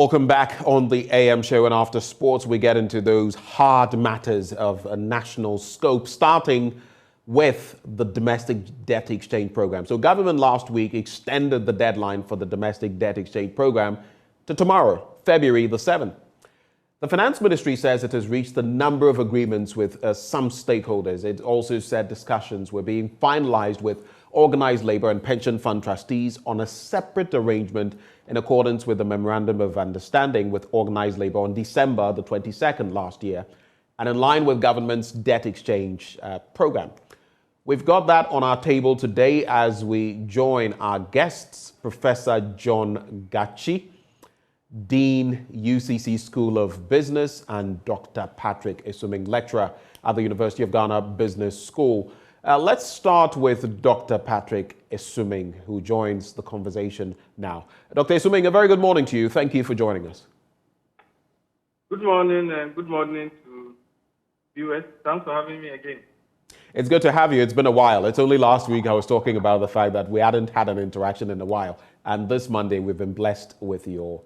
Welcome back on the AM show, and after sports we get into those hard matters of a national scope, starting with the domestic debt exchange program. So government last week extended the deadline for the domestic debt exchange program to tomorrow, February the 7th. The Finance Ministry says it has reached a number of agreements with some stakeholders. It also said discussions were being finalized with organized labor and pension fund trustees on a separate arrangement in accordance with the Memorandum of Understanding with organized labor on December the 22nd last year, and in line with government's debt exchange program. We've got that on our table today as we join our guests, Professor John Gachi, Dean, UCC School of Business, and Dr. Patrick Esuming, lecturer at the University of Ghana Business School. Let's start with Dr. Patrick Esuming, who joins the conversation now. Dr. Esuming, a very good morning to you. Thank you for joining us. Good morning, and good morning to viewers. Thanks for having me again. It's good to have you. It's been a while. It's only last week I was talking about the fact that we hadn't had an interaction in a while. And this Monday, we've been blessed with your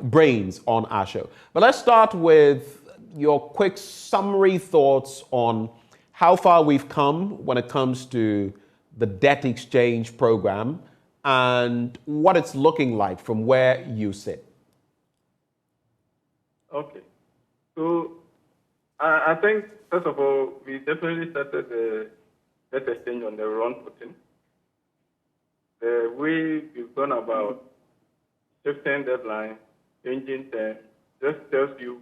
brains on our show. But let's start with your quick summary thoughts on how far we've come when it comes to the debt exchange program and what it's looking like from where you sit. Okay. So I think, first of all, we definitely started the debt exchange on the wrong footing. The way we've gone about shifting deadline, changing terms, just tells you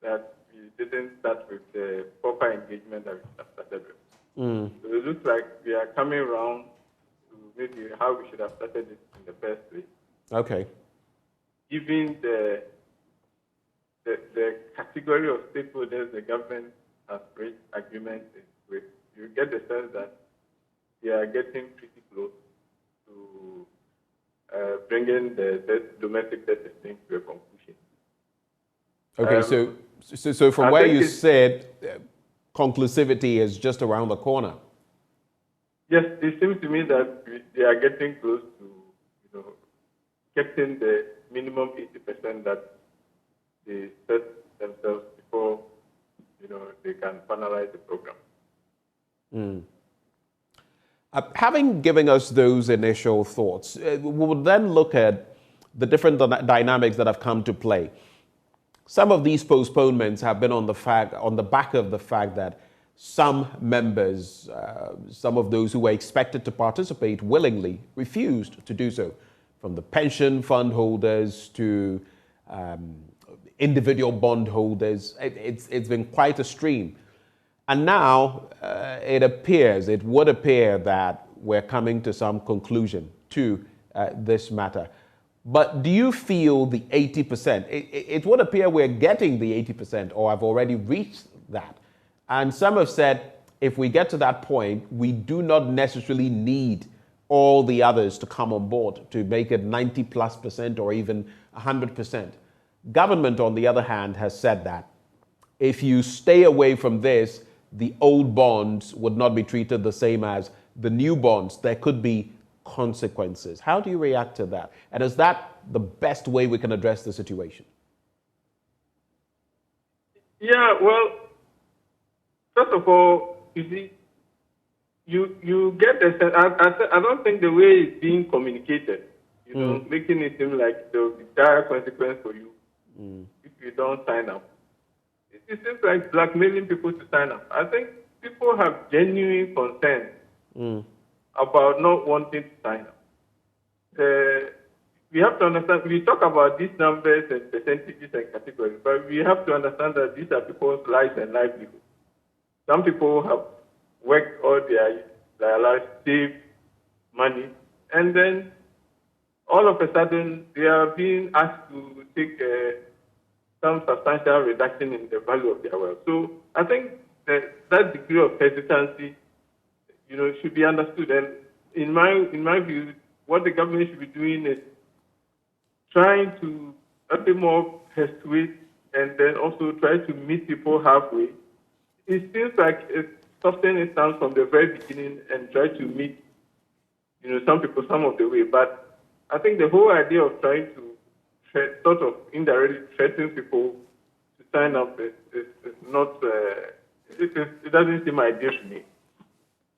that we didn't start with the proper engagement that we started with. So it looks like we are coming around to maybe how we should have started it in the first place. Okay. Given the category of stakeholders the government has reached agreement with, you get the sense that they are getting pretty close to bringing the domestic debt exchange to a conclusion. Okay, so from where you said conclusivity is just around the corner. Yes, it seems to me that they are getting close to, getting the minimum 80% that they set themselves before, they can finalize the program. Having given us those initial thoughts, we will then look at the different dynamics that have come to play. Some of these postponements have been on the back of the fact that some members, some of those who were expected to participate willingly, refused to do so, from the pension fund holders to individual bond holders. It's been quite a stream. And now it would appear that we're coming to some conclusion to this matter. But do you feel the 80%? It would appear we're getting the 80% or have already reached that. And some have said if we get to that point, we do not necessarily need all the others to come on board to make it 90+% or even 100%. Government, on the other hand, has said that if you stay away from this, the old bonds would not be treated the same as the new bonds. There could be consequences. How do you react to that? And is that the best way we can address the situation? Yeah, well, first of all, you see, you get the sense. I don't think the way it's being communicated, making it seem like there will be dire consequence for you if you don't sign up. It seems like blackmailing people to sign up. I think people have genuine concern about not wanting to sign up. We have to understand, we talk about these numbers and percentages and categories, but we have to understand that these are people's lives and livelihoods. Some people have worked all their lives, saved money, and then all of a sudden they are being asked to take some substantial reduction in the value of their wealth. So I think that degree of hesitancy, should be understood. And in my view, what the government should be doing is trying to a bit more persuade and then also try to meet people halfway. It seems like it's something it stands from the very beginning and try to meet, some people some of the way. But I think the whole idea of trying to sort of indirectly threatens people to sign up is not, it doesn't seem ideal to me.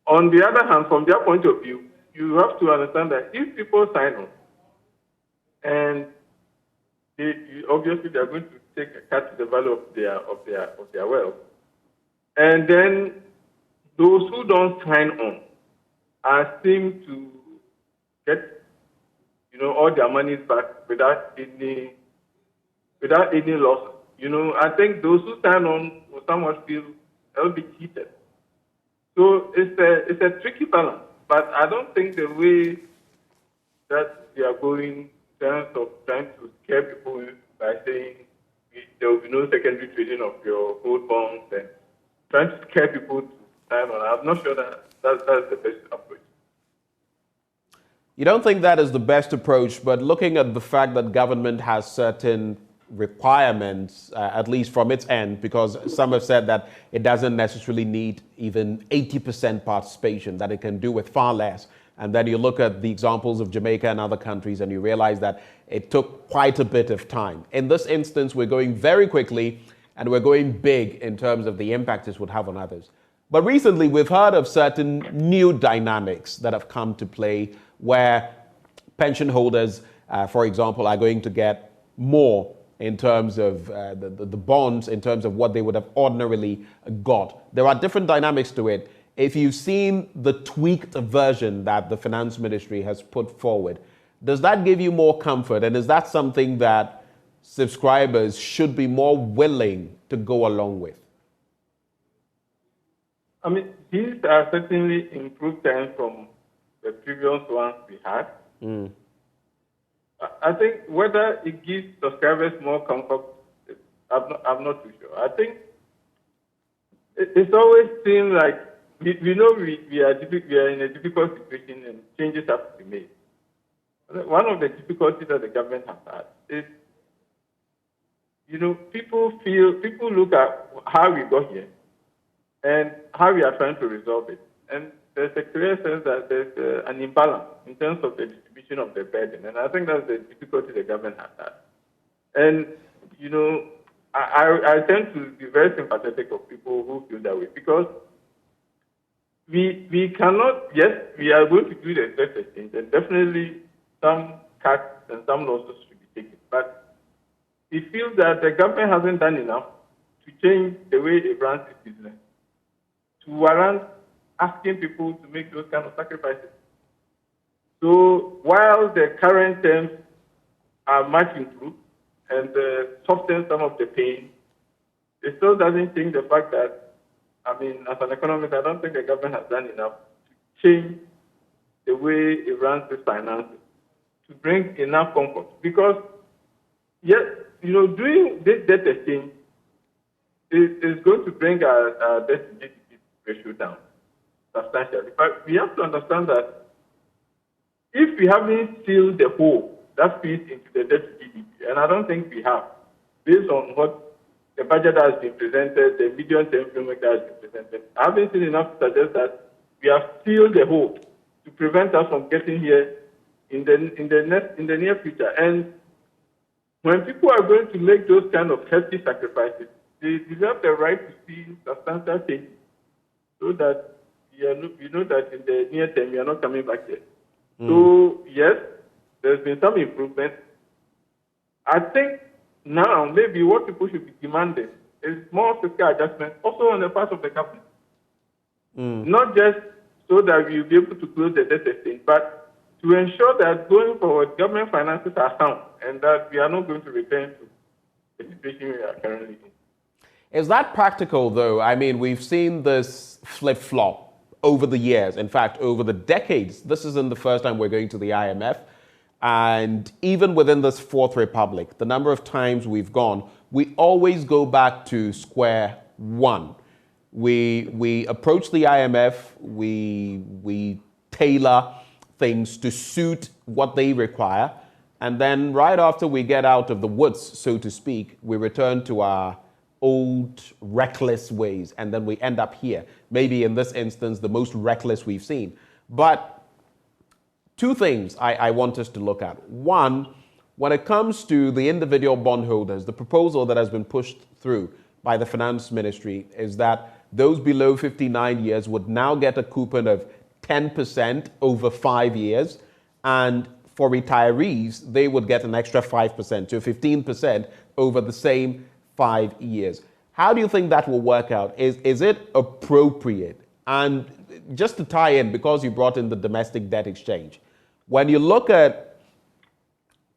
On the other hand, from their point of view, you have to understand that if people sign on, and obviously they are going to take a cut to the value of their wealth, and then those who don't sign on are seen to get all their monies back without any loss. I think those who sign on will somewhat feel they'll be cheated. So it's a tricky balance, but I don't think the way that we are going in terms of trying to scare people by saying there will be no secondary trading of your gold bonds and trying to scare people to sign on. I'm not sure that's the best approach. You don't think that is the best approach, but looking at the fact that government has certain requirements, at least from its end, because some have said that it doesn't necessarily need even 80% participation, that it can do with far less. And then you look at the examples of Jamaica and other countries and you realize that it took quite a bit of time. In this instance, we're going very quickly and we're going big in terms of the impact this would have on others. But recently, we've heard of certain new dynamics that have come to play where pension holders, for example, are going to get more in terms of the bonds, in terms of what they would have ordinarily got. There are different dynamics to it. If you've seen the tweaked version that the Finance Ministry has put forward, does that give you more comfort? And is that something that subscribers should be more willing to go along with? I mean, these are certainly improved times from the previous ones we had. I think whether it gives subscribers more comfort, I'm not too sure. I think it's always seemed like we know we are in a difficult situation and changes have to be made. One of the difficulties that the government has had is, people look at how we got here and how we are trying to resolve it. And there's a clear sense that there's an imbalance in terms of the distribution of the burden. And I think that's the difficulty the government has had. And, I tend to be very sympathetic of people who feel that way because we cannot, yes, we are going to do the debt exchange, and definitely some cuts and some losses should be taken. But we feel that the government hasn't done enough to change the way it runs its business to warrant asking people to make those kind of sacrifices. So while the current terms are much improved and soften some of the pain, it still doesn't change the fact that, as an economist, I don't think the government has done enough to change the way it runs its finances, to bring enough comfort. Because, yes, doing this debt exchange is going to bring our debt-to-GDP ratio down substantially. But we have to understand that if we haven't sealed the hole that fits into the debt-to-GDP, and I don't think we have, based on what the budget that has been presented, the medium-term framework that has been presented, I haven't seen enough to suggest that we have sealed the hole to prevent us from getting here in the near future. And when people are going to make those kind of hefty sacrifices, they deserve the right to see substantial change, so that we know that in the near term we are not coming back here. So yes, there's been some improvement. I think now maybe what people should be demanding is more fiscal adjustment also on the part of the government. Not just so that we'll be able to close the debt exchange, but to ensure that going forward government finances are sound and that we are not going to return to the situation we are currently in. Is that practical though? We've seen this flip-flop over the years. In fact, over the decades. This isn't the first time we're going to the IMF. And even within this Fourth Republic, the number of times we've gone, we always go back to square one. We approach the IMF, we tailor things to suit what they require. And then right after we get out of the woods, so to speak, we return to our old reckless ways. And then we end up here. Maybe in this instance, the most reckless we've seen. But two things I want us to look at. One, when it comes to the individual bondholders, the proposal that has been pushed through by the Finance Ministry is that those below 59 years would now get a coupon of 10% over 5 years, and for retirees, they would get an extra 5% to 15% over the same 5 years. How do you think that will work out? Is it appropriate? And just to tie in, because you brought in the domestic debt exchange, when you look at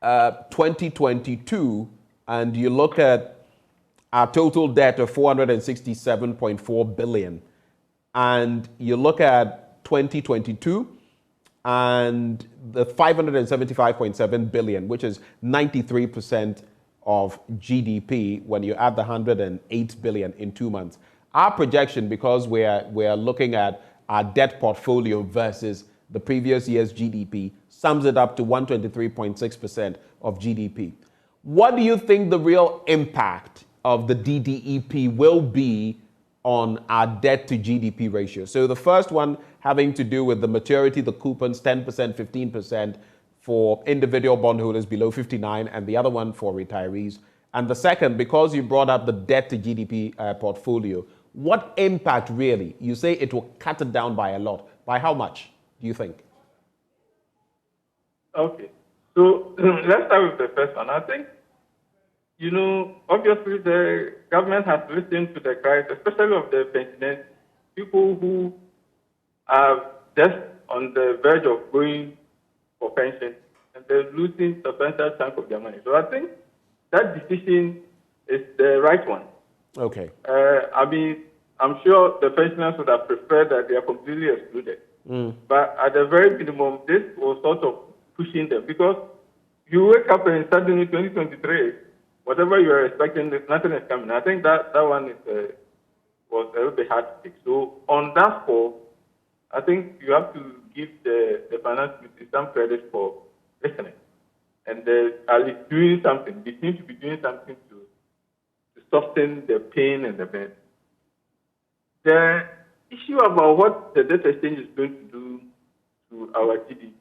2022 and you look at our total debt of 467.4 billion, and you look at 2022 and the 575.7 billion, which is 93% of GDP when you add the 108 billion in 2 months. Our projection, because we're looking at our debt portfolio versus the previous year's GDP, sums it up to 123.6% of GDP. What do you think the real impact of the DDEP will be on our debt to GDP ratio? So the first one having to do with the maturity, the coupons, 10%, 15% for individual bondholders below 59, and the other one for retirees. And the second, because you brought up the debt to GDP portfolio, what impact really? You say it will cut it down by a lot. By how much do you think? Okay. So let's start with the first one. I think, obviously the government has listened to the cries, especially of the pensioners, people who are just on the verge of going for pension, and they're losing a substantial chunk of their money. So I think that decision is the right one. Okay. I'm sure the pensioners would have preferred that they are completely excluded. But at the very minimum, this was sort of pushing them, because you wake up and suddenly 2023, whatever you are expecting, nothing is coming. I think that one was a little bit hard to take. So on that score, I think you have to give the finance ministry some credit for listening and at least doing something. They seem to be doing something to soften the pain and the burden. The issue about what the debt exchange is going to do to our GDP,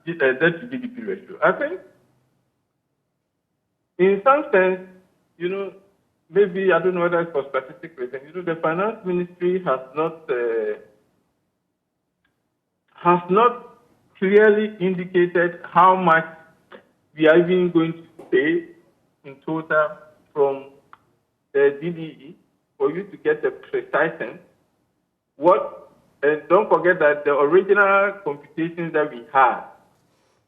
debt to GDP ratio, I think in some sense, maybe I don't know whether it's for statistic reason, the finance ministry has not clearly indicated how much we are even going to pay in total from the DDE for you to get the precise sense. And don't forget that the original computations that we had,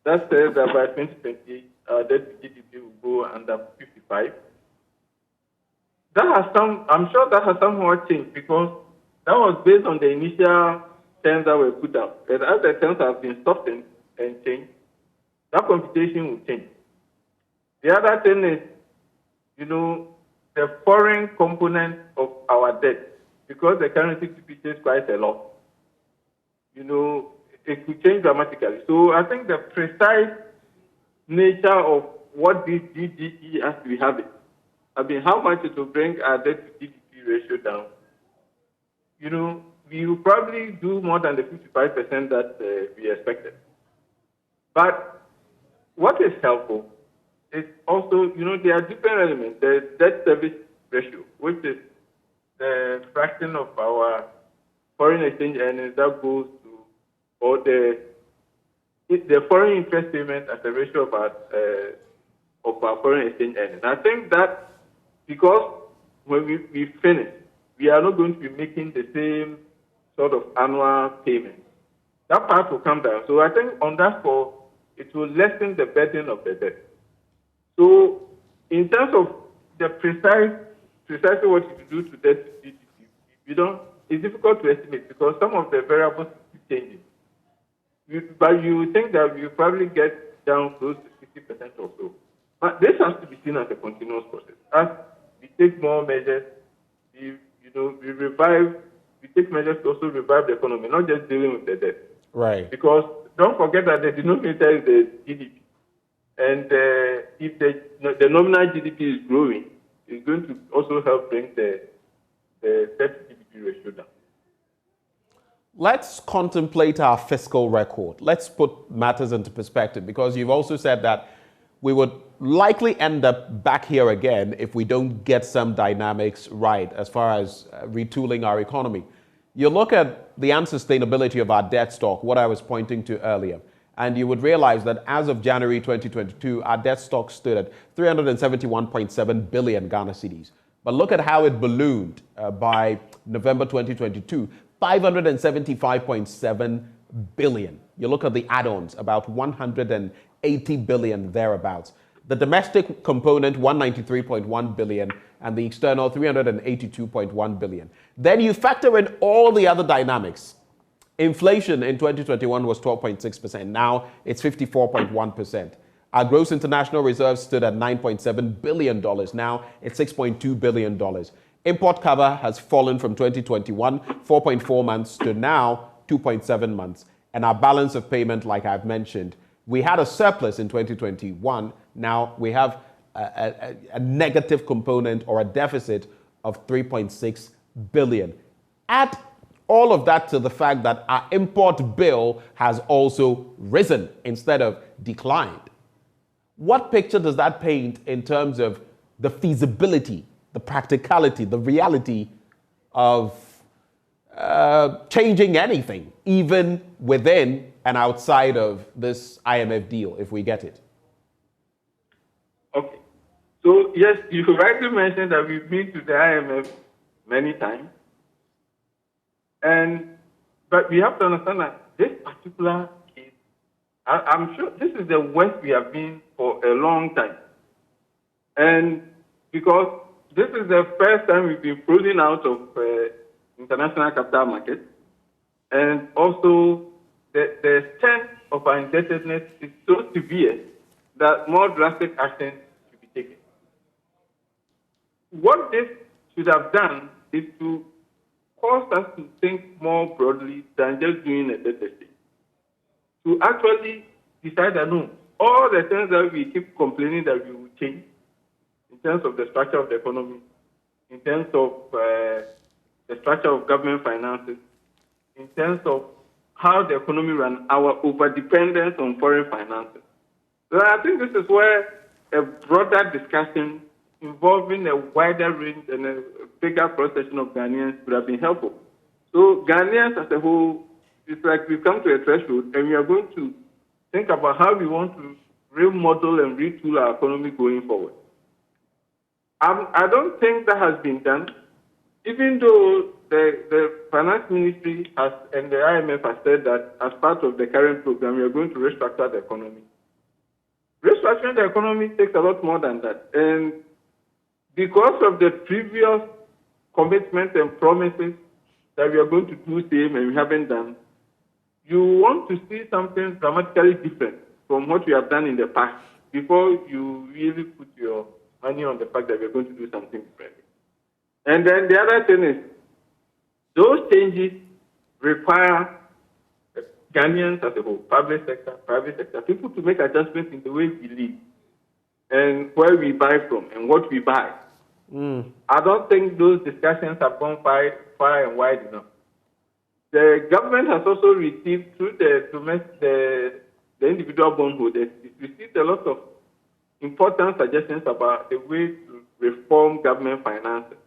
that says that by 2028, our debt to GDP will go under 55. I'm sure that has somewhat changed, because that was based on the initial terms that were put out. And as the terms have been softened and changed, that computation will change. The other thing is, the foreign component of our debt, because the currency depreciates quite a lot, it could change dramatically. So I think the precise nature of what this DDE has to be having, how much it will bring our debt to GDP ratio down, we will probably do more than the 55% that we expected. But what is helpful is also, there are different elements. The debt service ratio, which is the fraction of our foreign exchange earnings that goes to, or the foreign interest payment as a ratio of our foreign exchange earnings. I think that because when we finish, we are not going to be making the same sort of annual payment. That part will come down. So I think on that score, it will lessen the burden of the debt. So in terms of the precisely what you do to debt to GDP, it's difficult to estimate, because some of the variables keep changing. But you think that you probably get down close to 60% or so. But this has to be seen as a continuous process. As we take more measures, we take measures to also revive the economy, not just dealing with the debt. Right. Because don't forget that the denominator is the GDP. And if the nominal GDP is growing, it's going to also help bring the debt to GDP ratio down. Let's contemplate our fiscal record. Let's put matters into perspective, because you've also said that we would likely end up back here again if we don't get some dynamics right as far as retooling our economy. You look at the unsustainability of our debt stock, what I was pointing to earlier, and you would realize that as of January 2022, our debt stock stood at 371.7 billion Ghana cedis. But look at how it ballooned by November 2022, 575.7 billion. You look at the add-ons, about 180 billion thereabouts. The domestic component, 193.1 billion, and the external, 382.1 billion. Then you factor in all the other dynamics. Inflation in 2021 was 12.6%. Now it's 54.1%. Our gross international reserves stood at $9.7 billion. Now it's $6.2 billion. Import cover has fallen from 2021, 4.4 months, to now 2.7 months. And our balance of payment, like I've mentioned, we had a surplus in 2021. Now we have a negative component or a deficit of 3.6 billion. Add all of that to the fact that our import bill has also risen instead of declined. What picture does that paint in terms of the feasibility, the practicality, the reality of changing anything, even within and outside of this IMF deal, if we get it? Okay. So, yes, you rightly mentioned that we've been to the IMF many times. But we have to understand that this particular case, I'm sure this is the worst we have been for a long time. And because this is the first time we've been frozen out of international capital markets, and also the extent of our indebtedness is so severe that more drastic action should be taken. What this should have done is to cause us to think more broadly than just doing a debt exchange. To actually decide that no, all the things that we keep complaining that we will change in terms of the structure of the economy, in terms of the structure of government finances, in terms of how the economy runs, our overdependence on foreign finances. So I think this is where a broader discussion involving a wider range and a bigger cross-section of Ghanaians would have been helpful. So Ghanaians as a whole, it's like we've come to a threshold and we are going to think about how we want to remodel and retool our economy going forward. I don't think that has been done, even though the finance ministry has, and the IMF has said that as part of the current program, we are going to restructure the economy. Restructuring the economy takes a lot more than that. And because of the previous commitments and promises that we are going to do same and we haven't done, you want to see something dramatically different from what we have done in the past before you really put your money on the fact that we're going to do something differently. And then the other thing is, those changes require Ghanaians as a whole, public sector, private sector, people to make adjustments in the way we live and where we buy from and what we buy. I don't think those discussions have gone far and wide enough. The government has also received, through the individual bondholders, it received a lot of important suggestions about the way to reform government finances.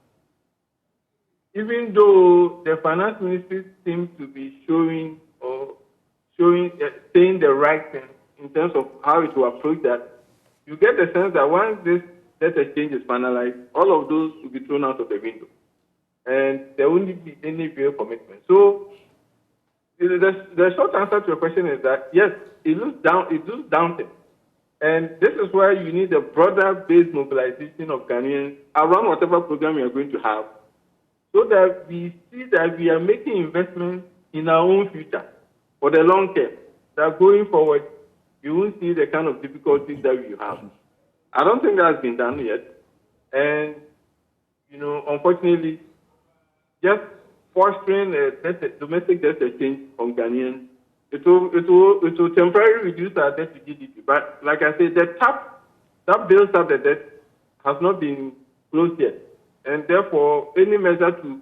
Even though the finance ministry seems to be saying the right thing in terms of how it will approach that, you get the sense that once this debt exchange is finalized, all of those will be thrown out of the window. And there won't be any real commitment. So the short answer to your question is that, yes, it looks daunting. And this is where you need a broader-based mobilization of Ghanaians around whatever program we are going to have, so that we see that we are making investments in our own future for the long term, that going forward, you won't see the kind of difficulties that we have. I don't think that has been done yet. And, unfortunately, just fostering a domestic debt exchange from Ghanaians, it will temporarily reduce our debt to GDP. But like I said, the tap that builds up the debt has not been closed yet. And therefore, any measure to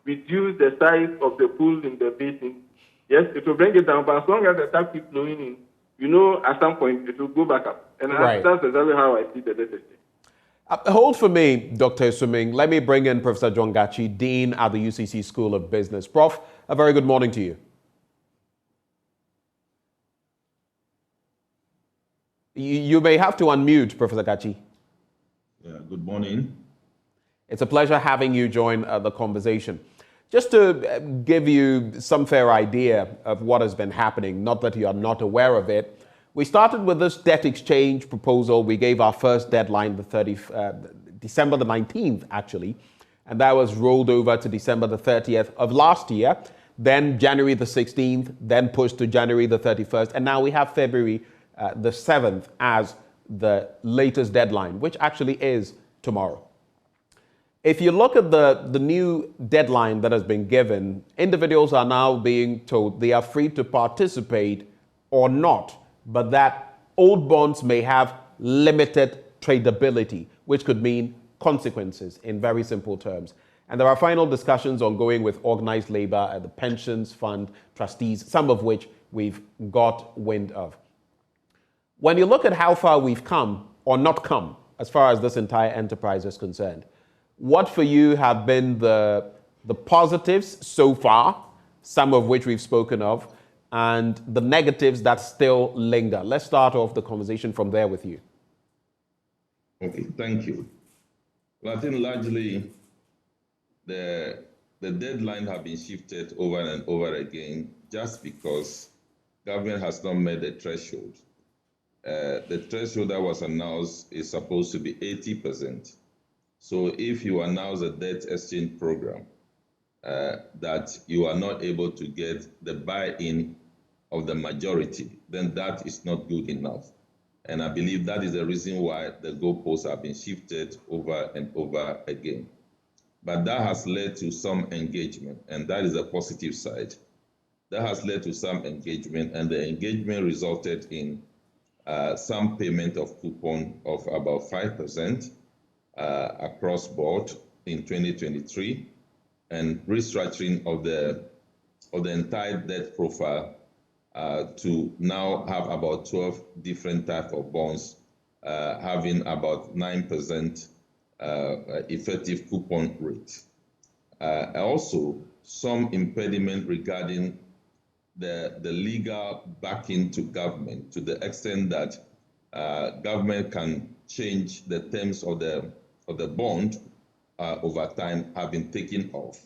reduce the size of the pool in the basin, yes, it will bring it down. But as long as the tap keeps flowing in, at some point it will go back up. And Right. that's exactly how I see the debt exchange. Hold for me, Dr. Suming. Let me bring in Professor John Gachi, Dean at the UCC School of Business. Prof, a very good morning to you. You may have to unmute, Professor Gachi. Yeah, good morning. It's a pleasure having you join the conversation. Just to give you some fair idea of what has been happening, not that you are not aware of it, we started with this debt exchange proposal. We gave our first deadline December the 19th, actually, and that was rolled over to December the 30th of last year, then January the 16th, then pushed to January the 31st, and now we have February the 7th as the latest deadline, which actually is tomorrow. If you look at the new deadline that has been given, individuals are now being told they are free to participate or not, but that old bonds may have limited tradability, which could mean consequences in very simple terms. And there are final discussions ongoing with organized labor and the pensions fund trustees, some of which we've got wind of. When you look at how far we've come or not come as far as this entire enterprise is concerned, what for you have been the positives so far, some of which we've spoken of, and the negatives that still linger? Let's start off the conversation from there with you. Okay, thank you. Well, I think largely the deadline have been shifted over and over again just because government has not met the threshold. The threshold that was announced is supposed to be 80%. So if you announce a debt exchange program that you are not able to get the buy-in of the majority, then that is not good enough. And I believe that is the reason why the goalposts have been shifted over and over again. But that has led to some engagement, and that is a positive side. That has led to some engagement, and the engagement resulted in some payment of coupon of about 5% across board in 2023, and restructuring of the entire debt profile to now have about 12 different types of bonds, having about 9% effective coupon rate. Also, some impediment regarding the legal backing to government, to the extent that government can change the terms of the bond over time, have been taken off.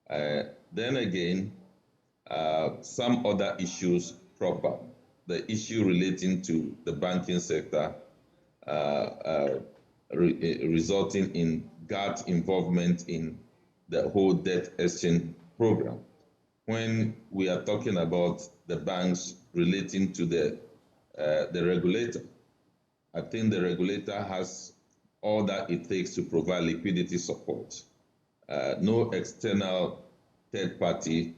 Then again, some other issues crop up. The issue relating to the banking sector, resulting in GATT involvement in the whole debt exchange program. When we are talking about the banks relating to the regulator, I think the regulator has all that it takes to provide liquidity support. No external third party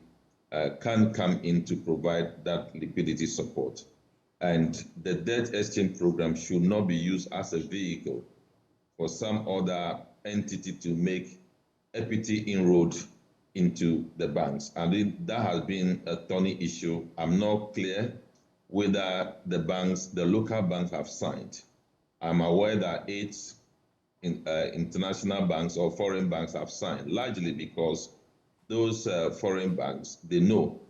can come in to provide that liquidity support. And the debt exchange program should not be used as a vehicle for some other entity to make equity inroad into the banks. And that has been a thorny issue. I'm not clear whether the local banks have signed. I'm aware that 8 international banks or foreign banks have signed, largely because those foreign banks, they know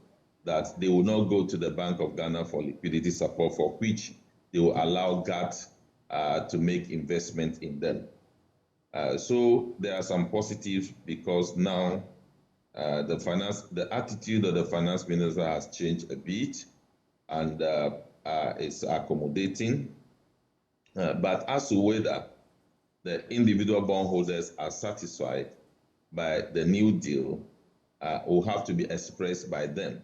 that they will not go to the Bank of Ghana for liquidity support, for which they will allow GATT to make investment in them. So there are some positives because now the attitude of the finance minister has changed a bit, and it's accommodating. But as to whether the individual bondholders are satisfied by the new deal, will have to be expressed by them.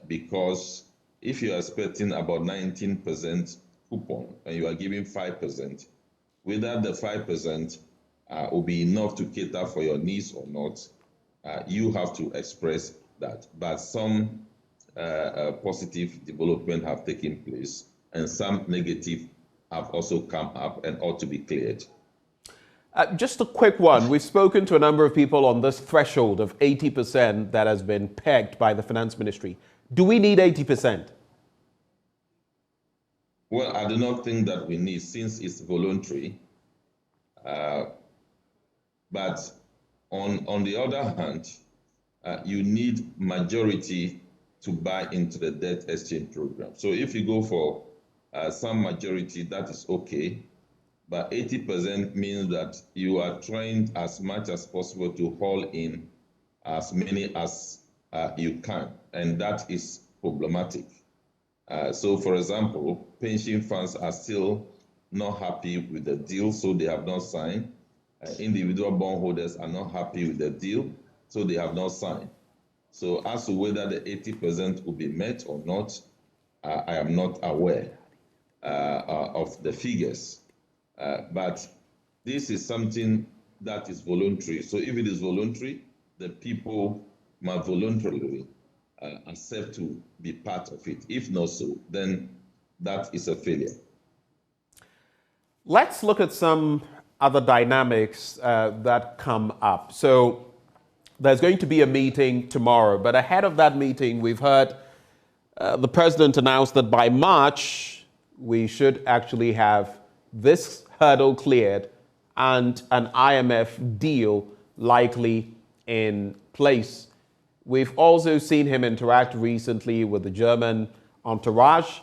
Because if you're expecting about 19% coupon and you are giving 5%, whether the 5% will be enough to cater for your needs or not, you have to express that. But some positive development have taken place, and some negative have also come up and ought to be cleared. Just a quick one. We've spoken to a number of people on this threshold of 80% that has been pegged by the finance ministry. Do we need 80%? Well, I do not think that we need, since it's voluntary. But on the other hand, you need majority to buy into the debt exchange program. So if you go for some majority, that is okay. But 80% means that you are trying as much as possible to haul in as many as you can, and that is problematic. So, for example, pension funds are still not happy with the deal, so they have not signed. Individual bondholders are not happy with the deal, so they have not signed. So, as to whether the 80% will be met or not, I am not aware of the figures. But this is something that is voluntary. So if it is voluntary, the people must voluntarily accept to be part of it. If not so, then that is a failure. Let's look at some other dynamics that come up. So there's going to be a meeting tomorrow, but ahead of that meeting, we've heard the president announce that by March, we should actually have this hurdle cleared and an IMF deal likely in place. We've also seen him interact recently with the German entourage,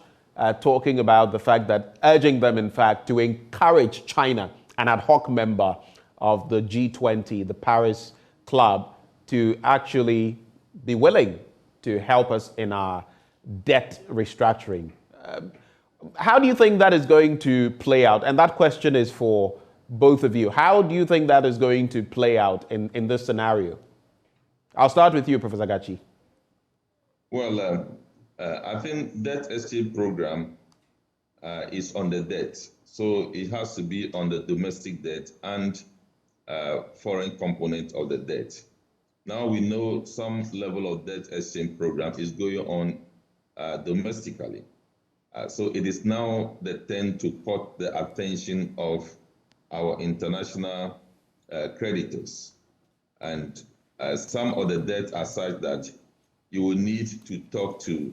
talking about the fact that, urging them, in fact, to encourage China, an ad hoc member of the G20, the Paris Club, to actually be willing to help us in our debt restructuring. How do you think that is going to play out? And that question is for both of you. How do you think that is going to play out in this scenario? I'll start with you, Professor Gachi. Well, I think debt exchange program is on the debt. So it has to be on the domestic debt and foreign component of the debt. Now we know some level of debt exchange program is going on domestically. So it is now the turn to caught the attention of our international creditors. And some of the debt are such that you will need to talk to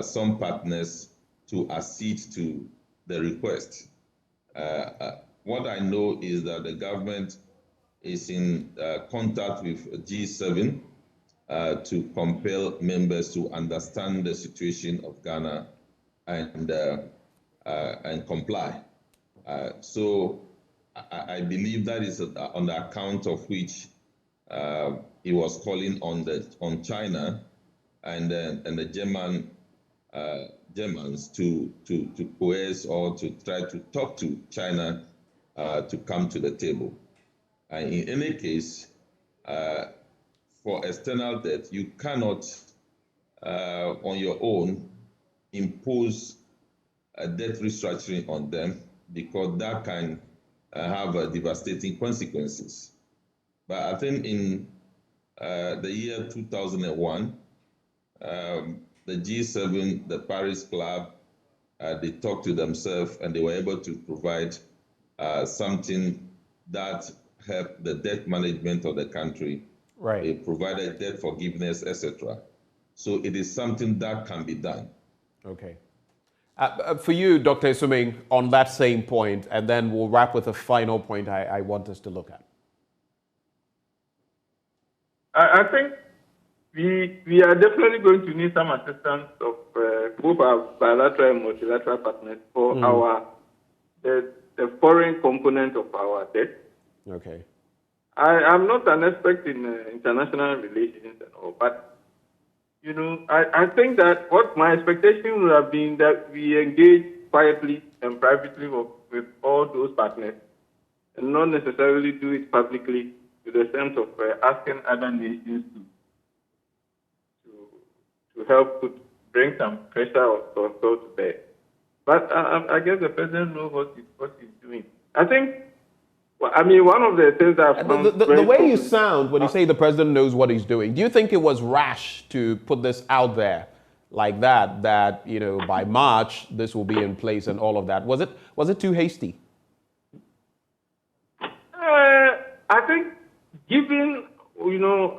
some partners to accede to the request. What I know is that the government is in contact with G7 to compel members to understand the situation of Ghana and comply. So I believe that is on the account of which he was calling on China and the Germans to coerce or to try to talk to China to come to the table. And in any case, for external debt, you cannot on your own impose a debt restructuring on them, because that can have devastating consequences. But I think in the year 2001, the G7, the Paris Club, they talked to themselves and they were able to provide something that helped the debt management of the country. Right. They provided debt forgiveness, etc. So it is something that can be done. Okay. For you, Dr. Isuming, on that same point, and then we'll wrap with a final point I want us to look at. I think we are definitely going to need some assistance of both our bilateral and multilateral partners for the foreign component of our debt. Okay. I'm not an expert in international relations and all, but I think that what my expectation would have been that we engage quietly and privately with all those partners, and not necessarily do it publicly, to the sense of asking other nations to help bring some pressure or so to bear. But I guess the president knows what he's doing. I think. I mean, one of the things that I've found the way you sound when you say the president knows what he's doing, do you think it was rash to put this out there like that by March this will be in place and all of that? Was it too hasty? I think, given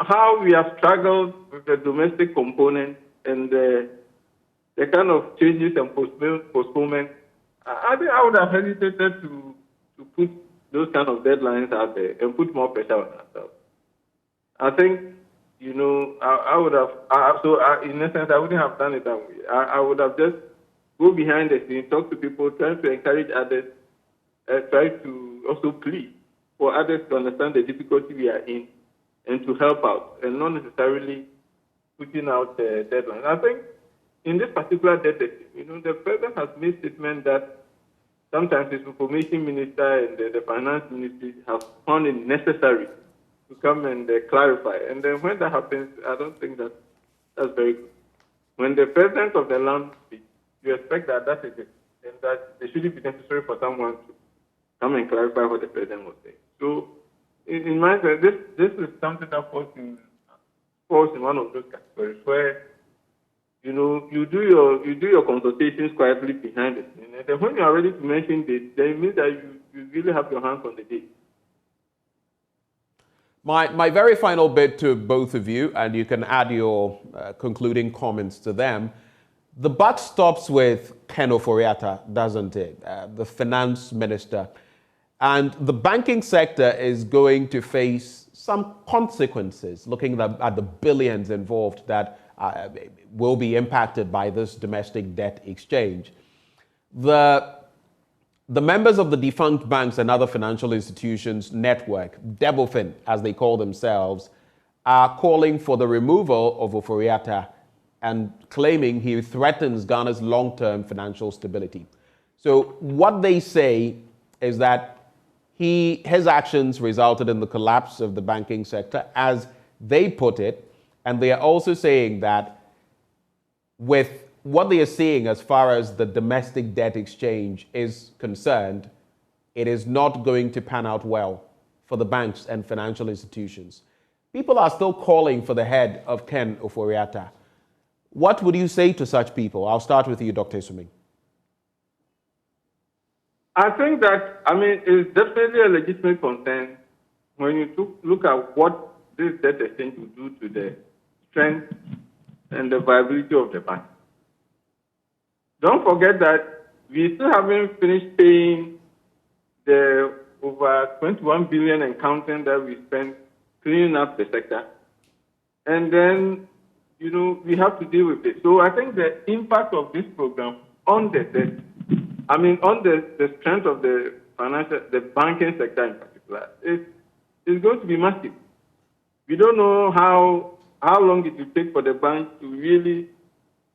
how we have struggled with the domestic component and the the kind of changes and postponement, I think I would have hesitated to put those kind of deadlines out there and put more pressure on ourselves. I think, I would have, in essence, I wouldn't have done it that way. I would have just go behind the scenes, talk to people, try to encourage others, try to also plead for others to understand the difficulty we are in and to help out, and not necessarily putting out deadlines. I think in this particular debt, the president has made statement that sometimes his information minister and the finance ministry have found it necessary to come and clarify. And then when that happens, I don't think that's very good. When the president of the land speaks, you expect that is it, and that it shouldn't be necessary for someone to come and clarify what the president was saying. So, in my view, this is something that falls in one of those categories where you do your consultations quietly behind it, and then when you are ready to mention this, then it means that you really have your hands on the date. My very final bit to both of you, and you can add your concluding comments to them. The buck stops with Ken Ofori-Atta, doesn't it? The finance minister. And the banking sector is going to face some consequences, looking at the billions involved that will be impacted by this domestic debt exchange. The members of the defunct banks and other financial institutions network, DEBOFIN as they call themselves, are calling for the removal of Ofori-Atta and claiming he threatens Ghana's long-term financial stability. So what they say is that his actions resulted in the collapse of the banking sector, as they put it, and they are also saying that with what they are seeing as far as the domestic debt exchange is concerned, it is not going to pan out well for the banks and financial institutions. People are still calling for the head of Ken Ofori-Atta. What would you say to such people? I'll start with you, Dr. Esuming. I think that, it's definitely a legitimate concern when you look at what this debt exchange will do to the strength and the viability of the bank. Don't forget that we still haven't finished paying the over 21 billion and counting that we spent cleaning up the sector. And then, we have to deal with it. So I think the impact of this program on the debt, on the strength of the banking sector in particular, is going to be massive. We don't know how long it will take for the banks to really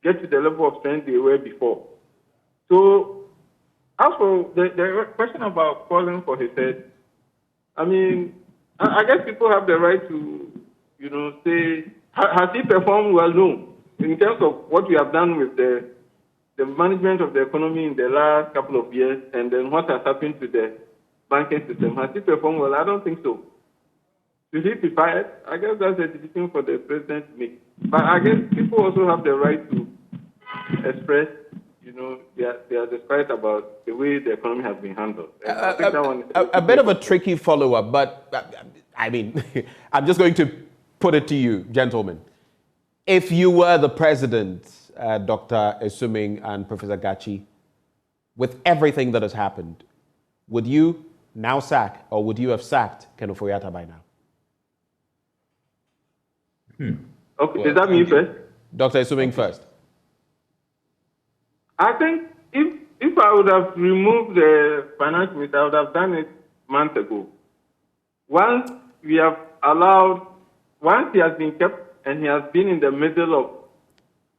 get to the level of strength they were before. So, as for the question about calling for his head, I guess people have the right to, say, has he performed well? No. In terms of what we have done with the management of the economy in the last couple of years, and then what has happened to the banking system, has he performed well? I don't think so. Should he be fired? I guess that's a decision for the president to make. But I guess people also have the right to express, they are disquiet about the way the economy has been handled. A bit of a tricky follow-up, but I'm just going to put it to you, gentlemen. If you were the president, Dr. Esuming and Professor Gachi, with everything that has happened, would you now sack, or would you have sacked Ken Ofori-Atta by now? Okay, well, is that me first? Dr. Esuming first. I think if I would have removed the finance minister, I would have done it months ago. Once he has been kept and he has been in the middle of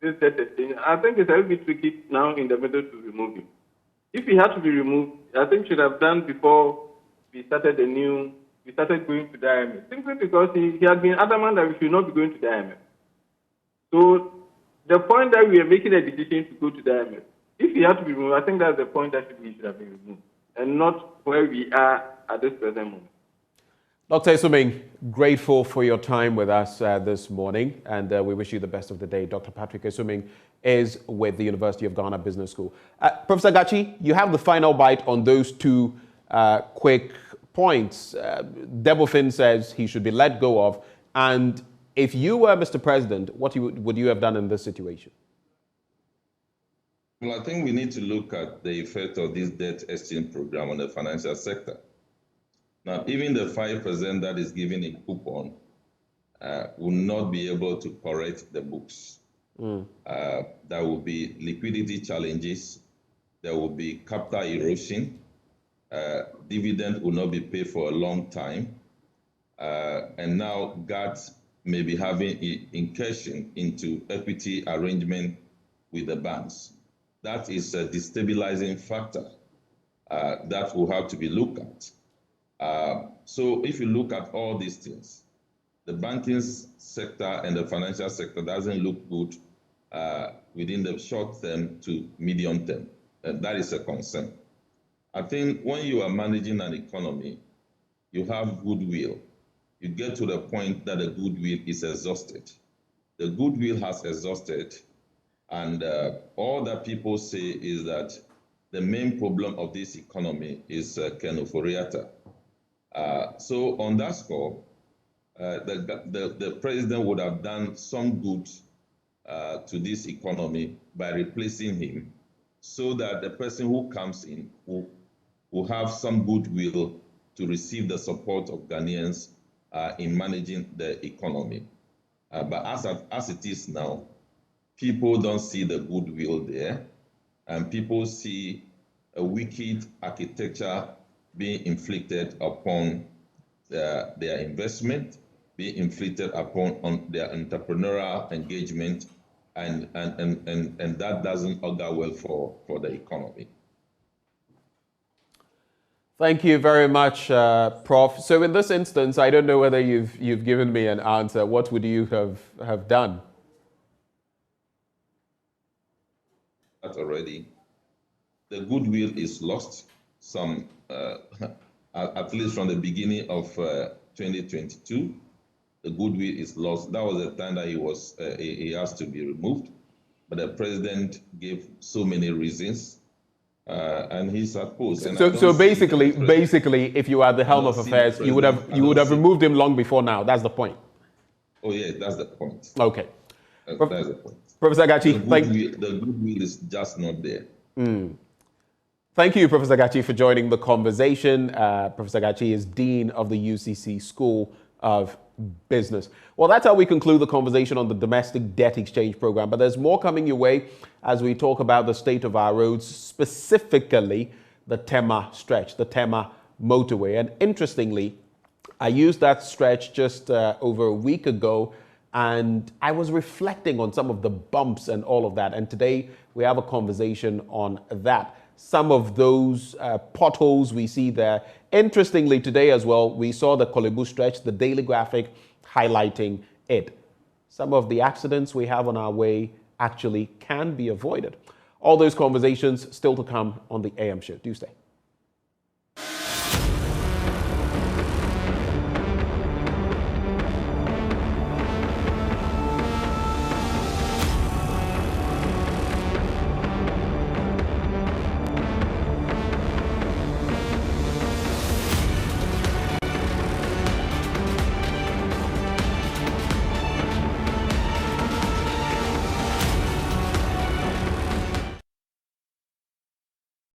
this debt exchange, I think it's a little bit tricky now in the middle to remove him. If he had to be removed, I think should have done before we started going to the IMF, simply because he had been adamant that we should not be going to the IMF. So the point that we are making a decision to go to the IMF, if he had to be removed, I think that's the point that he should have been removed, and not where we are at this present moment. Dr. Esuming, grateful for your time with us this morning, and we wish you the best of the day. Dr. Patrick Esuming is with the University of Ghana Business School. Professor Gachi, you have the final bite on those two quick points. DEBOFIN says he should be let go of, and if you were Mr. President, what would you have done in this situation? Well, I think we need to look at the effect of this debt exchange program on the financial sector. Now, even the 5% that is given in coupon will not be able to correct the books. There will be liquidity challenges. There will be capital erosion. Dividend will not be paid for a long time. And now GATS may be having incursion into equity arrangement with the banks. That is a destabilizing factor that will have to be looked at. So if you look at all these things, the banking sector and the financial sector doesn't look good within the short term to medium term. That is a concern. I think when you are managing an economy, you have goodwill. You get to the point that the goodwill is exhausted. The goodwill has exhausted, and all that people say is that the main problem of this economy is kenoforiata. So on that score, the president would have done some good to this economy by replacing him, so that the person who comes in will have some goodwill to receive the support of Ghanaians in managing the economy. But as it is now, people don't see the goodwill there, and people see a wicked architecture being inflicted upon their investment, being inflicted upon their entrepreneurial engagement, and that doesn't augur well for the economy. Thank you very much, Prof. So in this instance, I don't know whether you've given me an answer. What would you have done? That already, the goodwill is lost. Some, at least from the beginning of 2022, the goodwill is lost. That was the time that he has to be removed, but the president gave so many reasons. And he's at post. So basically, if you are at the helm of affairs, you would have removed him long before now. That's the point. Oh yeah, that's the point. Okay, that's the point. Professor Agachi, the goodwill is just not there. Thank you, Professor Agachi, for joining the conversation. Professor Agachi is Dean of the UCC School of Business. Well, that's how we conclude the conversation on the domestic debt exchange program. But there's more coming your way as we talk about the state of our roads, specifically the Tema stretch, the Tema motorway. And interestingly, I used that stretch just over a week ago, and I was reflecting on some of the bumps and all of that. And today we have a conversation on that. Some of those potholes we see there. Interestingly, today as well, we saw the Kolebu stretch, the daily graphic highlighting it. Some of the accidents we have on our way actually can be avoided. All those conversations still to come on the AM show. Do stay.